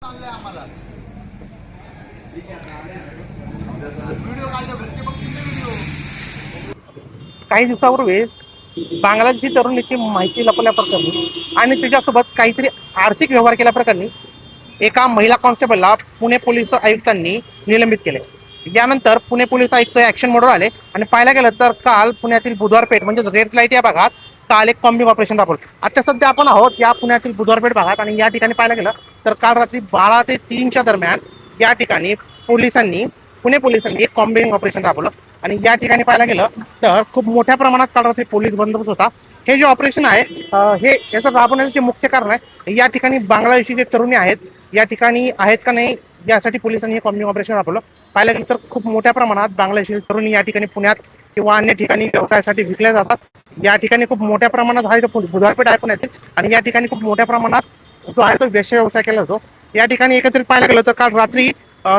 चाललंय आम्हाला व्हिडिओ काढले घरचे बघतील व्हिडिओ. काही दिवसापूर्वीच बांगलादेशी तरुणीची माहिती लपवल्याप्रकरणी आणि तिच्यासोबत काहीतरी आर्थिक व्यवहार केल्याप्रकरणी एका महिला कॉन्स्टेबलला पुणे पोलीस आयुक्तांनी निलंबित केले. यानंतर पुणे पोलीस आयुक्त ऍक्शन मोडवर आले आणि पाहायला गेलं तर काल पुण्यातील बुधवारपेठ म्हणजे रेड लाईट या भागात काल एक कॉम्बिंग ऑपरेशन राबवलं. आता सध्या आपण आहोत या पुण्यातील बुधवारपेठ भागात आणि या ठिकाणी पाहायला गेलं तर काल रात्री 12 ते 3च्या दरम्यान या ठिकाणी पुणे पोलिसांनी एक कॉम्बिंग ऑपरेशन राबवलं आणि या ठिकाणी पाहायला गेलं तर खूप मोठ्या प्रमाणात काल रात्री पोलीस बंदोबस्त होता. हे जे ऑपरेशन आहे हे याचं राबवण्याचे मुख्य कारण आहे या ठिकाणी बांगलादेशी जे तरुणी आहेत या ठिकाणी आहेत का नाही यासाठी पोलिसांनी हे कॉम्बिंग ऑपरेशन राबवलं. पाहायला गेलं तर खूप मोठ्या प्रमाणात बांगलादेशी तरुणी या ठिकाणी पुण्यात किंवा अन्य ठिकाणी व्यवसायासाठी विकल्या जातात. या ठिकाणी खूप मोठ्या प्रमाणात आहे जो बुधवारपेठ आहे पुण्यातील आणि या ठिकाणी खूप मोठ्या प्रमाणात जो आहे तो वेश्या व्यवसाय केला जातो. या ठिकाणी एकत्रित पाहायला गेलं तर काल रात्री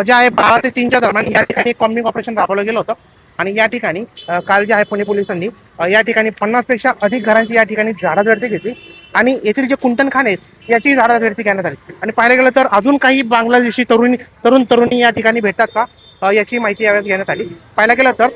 जे आहे 12 ते 3च्या दरम्यान या ठिकाणी कॉम्बिंग ऑपरेशन राबवलं गेलं होतं आणि या ठिकाणी काल जे आहे पुणे पोलिसांनी या ठिकाणी 50 पेक्षा अधिक घरांची या ठिकाणी झाडाझडती घेतली आणि येथील जे कुंटणखाने आहेत याची झाडाझडती घेण्यात आली. आणि पाहायला गेलं तर अजून काही बांगलादेशी तरुणी या ठिकाणी भेटतात का याची माहिती यावेळेस घेण्यात आली. पाहायला गेलं तर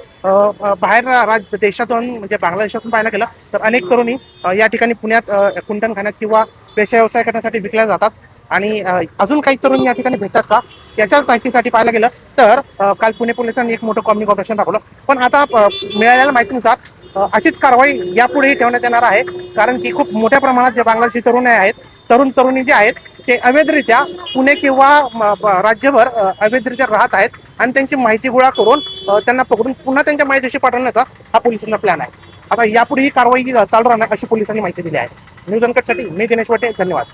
बाहेर देशातून म्हणजे बांगलादेशातून पाहायला गेलं तर अनेक तरुणी या ठिकाणी पुण्यात कुंटणखान्यात किंवा पेशा व्यवसाय करण्यासाठी विकल्या जातात आणि अजून काही तरुण या ठिकाणी भेटतात का याच्याच माहितीसाठी पाहायला गेलं तर काल पुणे पोलिसांनी एक मोठं कॉम्बिंग ऑपरेशन राबवलं. पण आता मिळालेल्या माहितीनुसार अशीच कारवाई यापुढेही ठेवण्यात येणार आहे कारण की खूप मोठ्या प्रमाणात जे बांगलादेशी तरुणी जे आहेत ते अवैधरित्या पुणे किंवा राज्यभर अवैधरित्या राहत आहेत आणि त्यांची माहिती गोळा करून त्यांना पकडून पुन्हा त्यांच्या माहितीशी पाठवण्याचा हा पोलिसांचा प्लॅन आहे. आता यापुढे ही कारवाई चालू राहणार अशी पोलिसांनी माहिती दिली आहे. न्यूज अनकटसाठी मी दिनेश वाटे, धन्यवाद.